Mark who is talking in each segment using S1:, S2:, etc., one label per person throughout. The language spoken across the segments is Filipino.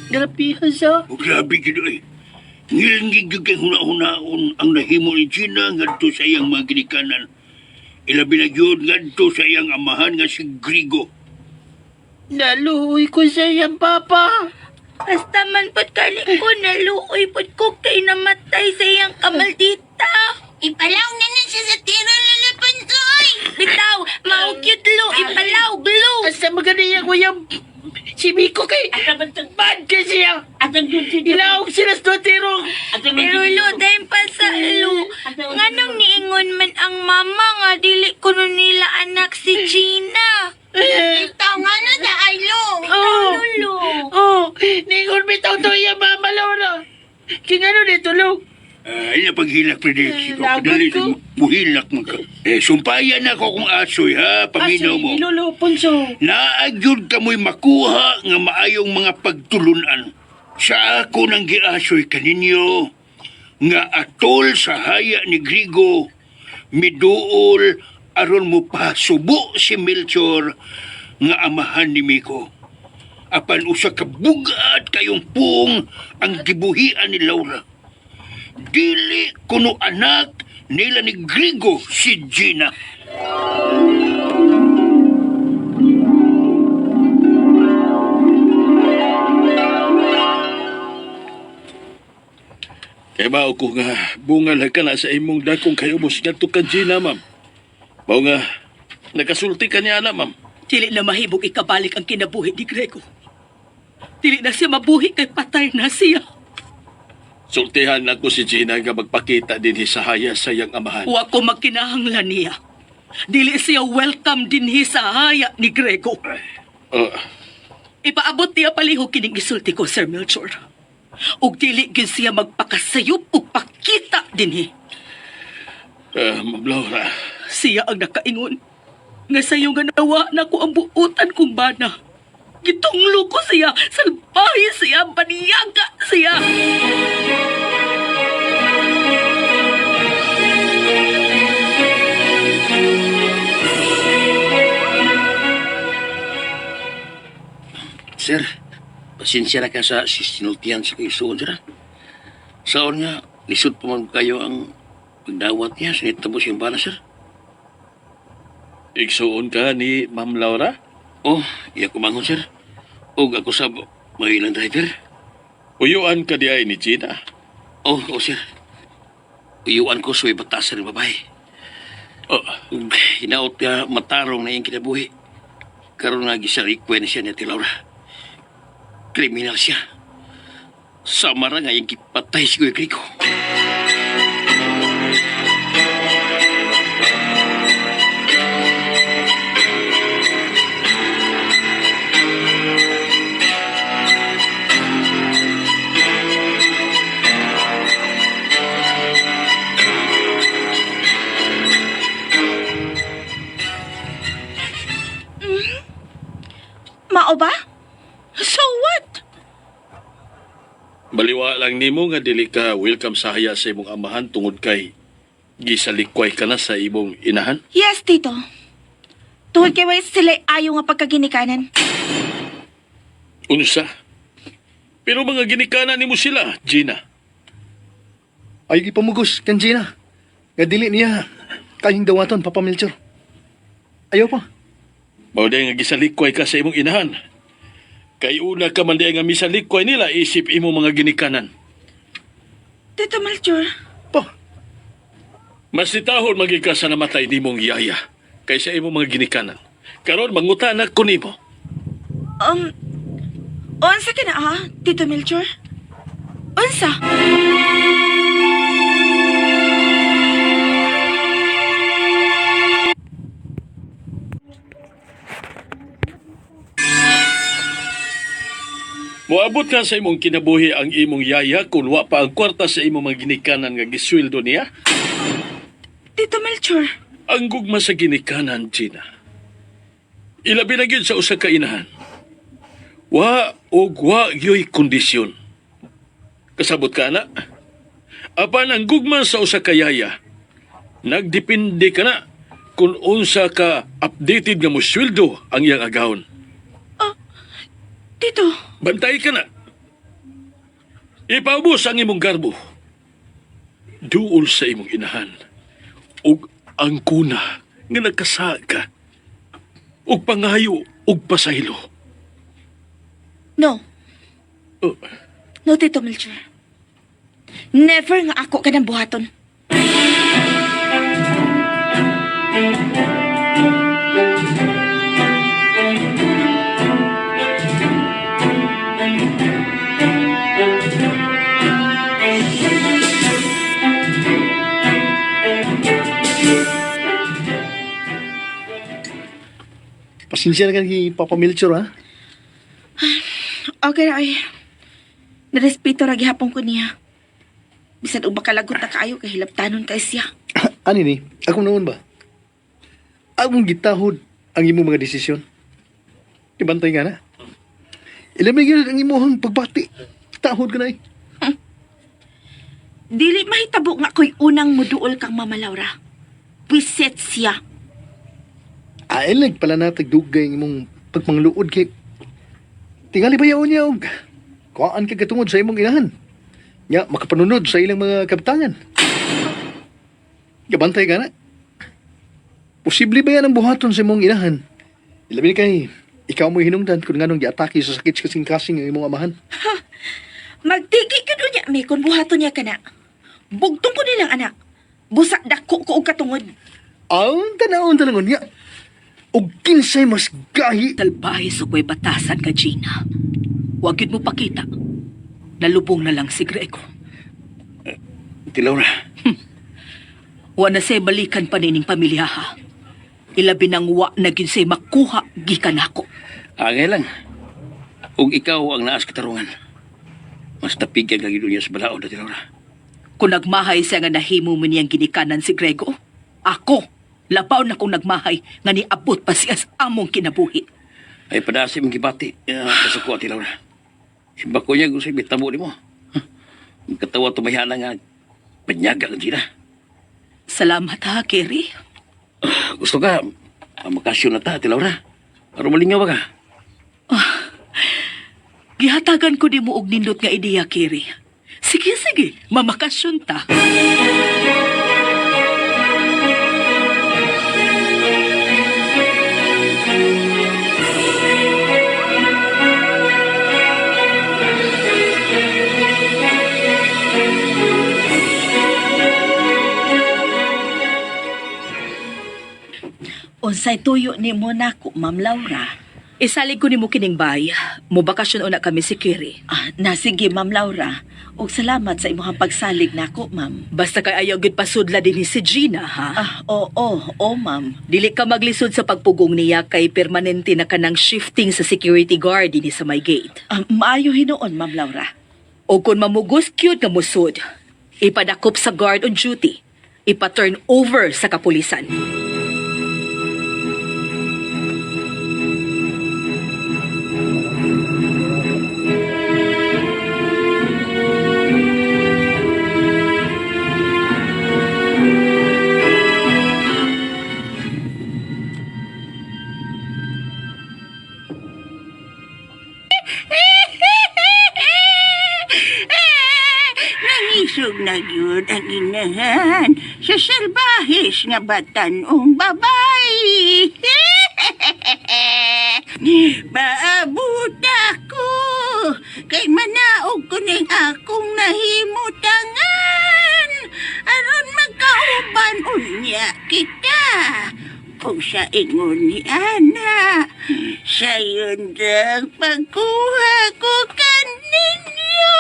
S1: Grabe siya.
S2: O grabe gino eh. Ngilangig yung kay huna-hunaon ang nahimo ni Gina ngadto sa iyang mga ginikanan. Ilabi na yun ngadto sa iyang amahan nga si Grigo.
S1: Naluhoy ko sa iyang papa.
S3: Basta man pod kali ko, naluoy pod ko kay namatay sa iyang kamaldita. Ipalaw na siya sa tiro lalapansoy. Bitaw, maukyut lo, ipalaw, blue.
S1: Asa maganda ko yung... Si Miko kay... Bad ka siya. Ilawag sila sa tiro.
S3: Pero lo, dahil pa sa lo. Nganong niingon man ang mama nga dili ko nun nila anak si Gina. Ito nga na sa alo. Lo.
S1: Ningon bitaw to yung mama Laura. Kingano dito, Lo?
S2: Ay na paghilak prediksi ko.
S1: Lagot
S2: Kadali
S1: ko.
S2: buhilak mo ka. Sumpayan ako kung asoy ha. Paminaw mo.
S1: Lolo, Ponso.
S2: Naagyod ka mo'y makuha nga maayong mga pagtulunan. Sa ako nang giasoy kaninyo nga atol sa haya ni Grigo, miduol aron mo pa subo si Melchor nga amahan ni Miko. Apan usa ka bugat kayong pung ang gibuhian ni Laura. Dili kuno anak nila ni Grigo si Gina.
S4: Kaya mao ko nga, bungal ka na sa imong dakong kayo mo nga tukad Gina, ma'am. Mao nga, nakasulti ka niya na, ma'am.
S5: Dili na mahibog ikabalik ang kinabuhi ni Grego. Dili na siya mabuhi kay patay na siya.
S4: Sultihan ako si Gina nga magpakita din sa haya sa iyang amahan.
S5: Wa ko magkinahanglan niya. Dili siya welcome dinhi sa haya ni Grego. Ipaabot niya palihog kining gisulti ko, Sir Melchor. Ug dili gyud siya magpakasayop ug pakita dinhi.
S4: Ma'am Laura,
S5: Siya ang nakaingon nga sayo nga nawa na ko ang buutan kong bana. Gitunglo ko siya, salbahe siya, paniyaga siya.
S2: Sir, pasensya na ka sa sinultihan sa kaisuon, sir. Saon nga, lisod pa man kayo ang pagdawat niya sa nitapos yung bala, sir.
S4: igsuon ka ni Ma'am Laura?
S2: Oh, iya kumangon, sir. O ako sa mga ilang driver.
S4: Uyuan ka di ay ni Gina?
S2: Oh, sir. Uyuan ko suway batasan ng babae. Ug hinaot nga matarong na yung kinabuhi. Karoon nga gisarikwe na siya ni Ate Laura. Kriminal siya. Samara nga yung kipatay si Kuya Grigo.
S3: Mao ba? So what?
S4: Baliwa lang nimo nga dili ka welcome sa haya sa imong amahan tungod kay gisalikway ka na sa imong inahan?
S3: Yes, Tito. Tungod kay way sila ayaw nga pagkaginikanan.
S4: Unsa? Pero mga ginikanan nimo sila, Gina.
S6: Ay ipamugos kan Gina. Nga dili niya kayong dawaton, Papa Melchor. Ayaw pa.
S4: Mao day nga gisalikway ka sa imong inahan. Kay una ka man day nga misalikway nila isip imo mga ginikanan.
S3: Tito Melchor,
S6: Pa,
S4: Mas nitahon maging ka sa namatay nimong yaya kaysa imong mga ginikanan. Karon mangutana ko nimo.
S3: unsa ka na Tito Melchor? Unsa?
S4: Moabot ka sa imong kinabuhi ang imong yaya kung wa pa ang kwarta sa imong mga ginikanan nga gisweldo niya?
S3: Tito Melchor,
S4: Ang gugma sa ginikanan, Gina. Ilabi na gyud sa usa ka inahan. Wa yo'y kondisyon. Kasabot ka na? Apan ang gugma sa usa ka yaya, nagdepende ka na kung unsa ka updated nga mosweldo ang iyang agawon.
S3: Tito,
S4: Bantay ka na. Ipaubos ang imong garbo. Duol sa imong inahan. Ug ang kuna nga nagkasa ka. Ug pangayo ug pasaylo.
S3: No.
S4: Oh,
S3: No, Tito Melchor. Never nga ako ka ng buhaton.
S6: Pasensya na ka ni Papa Melchor, ha?
S3: Okay na ay. Narespeto ra gihapon ko niya. Bisan og makalagot na kaayo kay hilabtanon kay siya.
S6: Ani ni, ako noon ba? Akong gitahod ang imong mga desisyon. Ibantay nga na. Ilamig yun ang imong pagbati. Tahod ka na eh.
S3: Dili mahitabo nga ko'y unang muduol kang Mama Laura. Wiset siya.
S6: Ailag pala na tagdugay ang imong pagmangluod kay... Tingali ba yaon niya og... Kuhaan ka katungod sa imong inahan. Nga, makapanunod sa ilang mga kapitangan. Gabantay ka na. Posible ba yan ang buhaton sa imong inahan? Ilabi kay, ikaw mo hinungdan kung nga nung giatake sa sakit kasing-kasing ang imong amahan.
S3: Magtigi ka doon niya, may kung buhaton niya ka na. Bugtong ko nilang anak. Busak dako ko og katungod.
S6: Ang tanawon nga. Og kinsay mas gahi.
S5: Talbahe sa kuway batasan ka, Gina. Huwag yun mo pakita. Nalubong na lang si Grego.
S2: Ti Laura,
S5: Wa na say balikan pa nining pamilya, ha? Ilabi nang wa na gyud say makuha gikan ako.
S2: angay lang. Ug ikaw ang naas katarungan. Mas napigyan kag niya sa balaod, Ti Laura.
S5: Kung nagmahay siya nga nahimo mo niyang ginikanan si Grego, ako, labaw na kung nagmahay nga niabot pa siya sa among kinabuhi.
S2: Ay padasim ang gibati. Kasuko, Ti Laura. Simba ko niya kung sa bitabo ni mo. Magkatawa tumayana nga. Panyaga ang Gina.
S5: Salamat ha, Kerry.
S2: Gusto ka, makasyon na ta, Ti Laura. Para malingaw ka.
S5: Gihatagan ko di mo og nindot nga ideya, Kerry. Sige, mamakasyon ta.
S3: Unsay tuyo ni mo nako, Ma'am Laura?
S5: Isalig ko ni mo kining bay. Mo bakasyon una kami si Kerry.
S3: Nasige, Ma'am Laura. Og salamat sa imong pagsalig nako, Ma'am.
S5: Basta kay ayaw gid pasudla din si Gina, ha?
S3: Oo, Ma'am.
S5: Dili ka maglisod sa pagpugong niya kay permanente na kanang shifting sa security guard dinhi sa my gate.
S3: Maayo hinuon, Ma'am Laura.
S5: O kung mamugos cute nga musod, ipadakop sa guard on duty, ipa-turn over sa kapulisan.
S7: Nangisog na yun ang inahan sa salbahis nga batanong babay. Paabot ako kay manaog ko ning akong nahimutangan aron magkauban unya kita. Kung sa ingon ni Ana, sayon ang pagkuha ko kaninyo,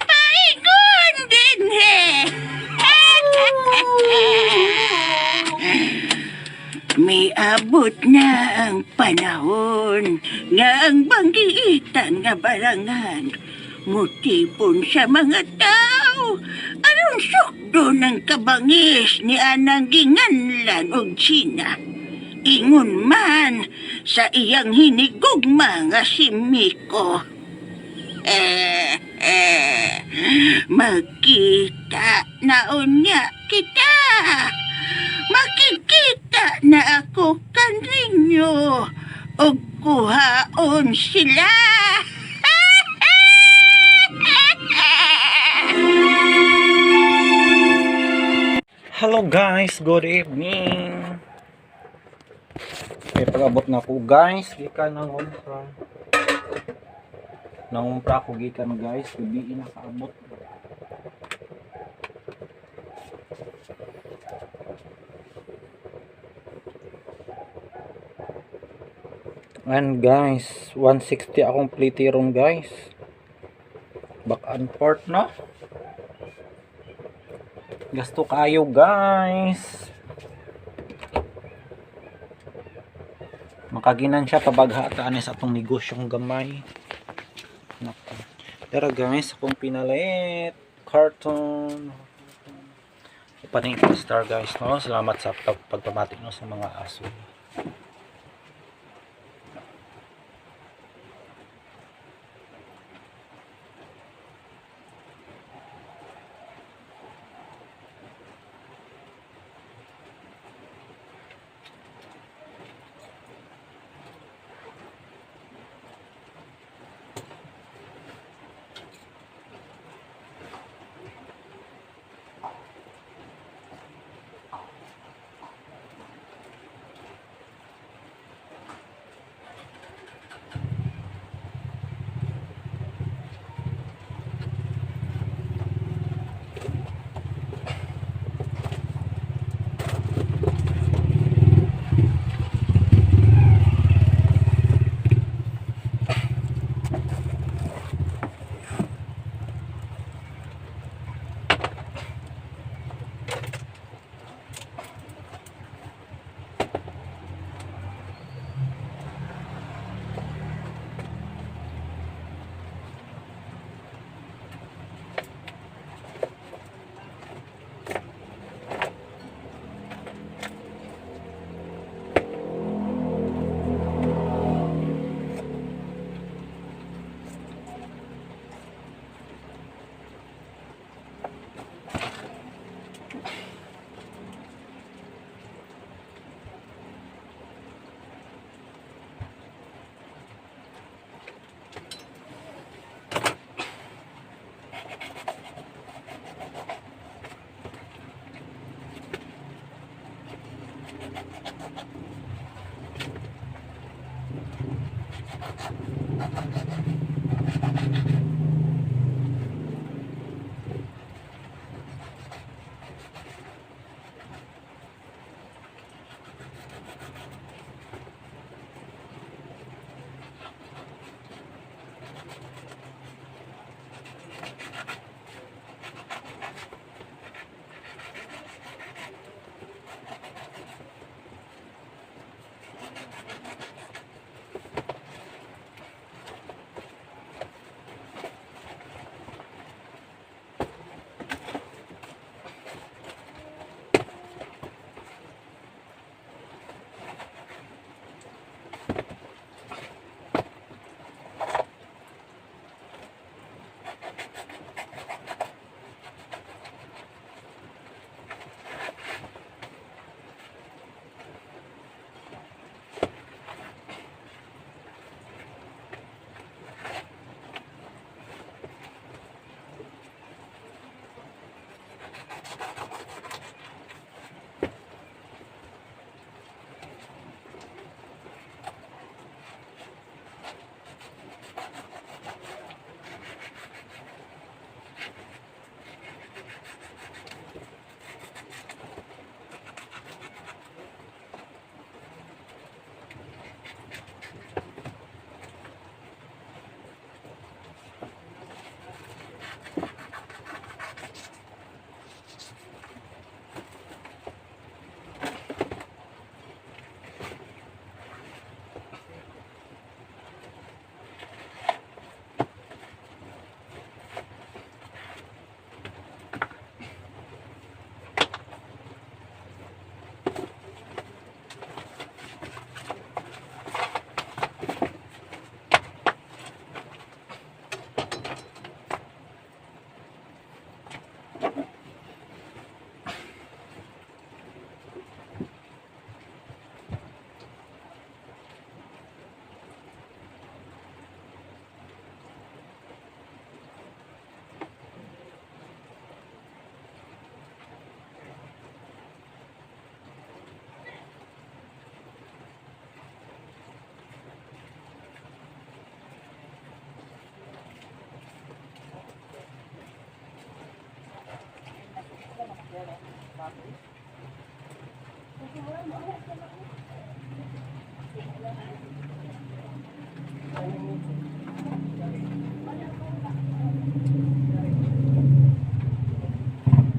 S7: paigon din he. May abot na ang panahon nga ang banggiitan nga barangan mutipon sa mga tao aron sukdo ng kabangis ni anang ginganlan og Gina. Ingon man sa iyang hinigugma nga si Miko. Magkita na unya kita. Makikita na ako kaninyo o kuhaon sila.
S8: Hello guys, good evening. May pag-abot na po guys, gikan ng umpra. Nang umpra ko gikan guys, gabi nakaabot. And guys, 160 akong platiron guys. Back and forth no? Gasto kayo guys. Makaginan siya pabaghataan sa atong negosyong gamay. Nako. Pero guys, akong pinalit carton. Ipating star guys no. Salamat sa pagpamatik no sa mga aso.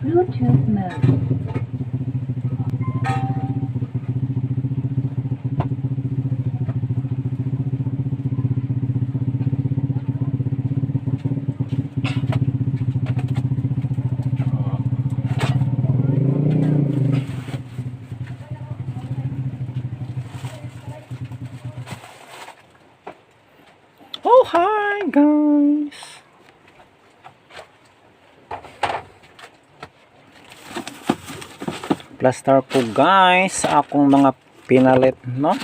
S9: Bluetooth mode.
S8: Oh, hi guys! Plaster po guys, akong mga pinalit, no?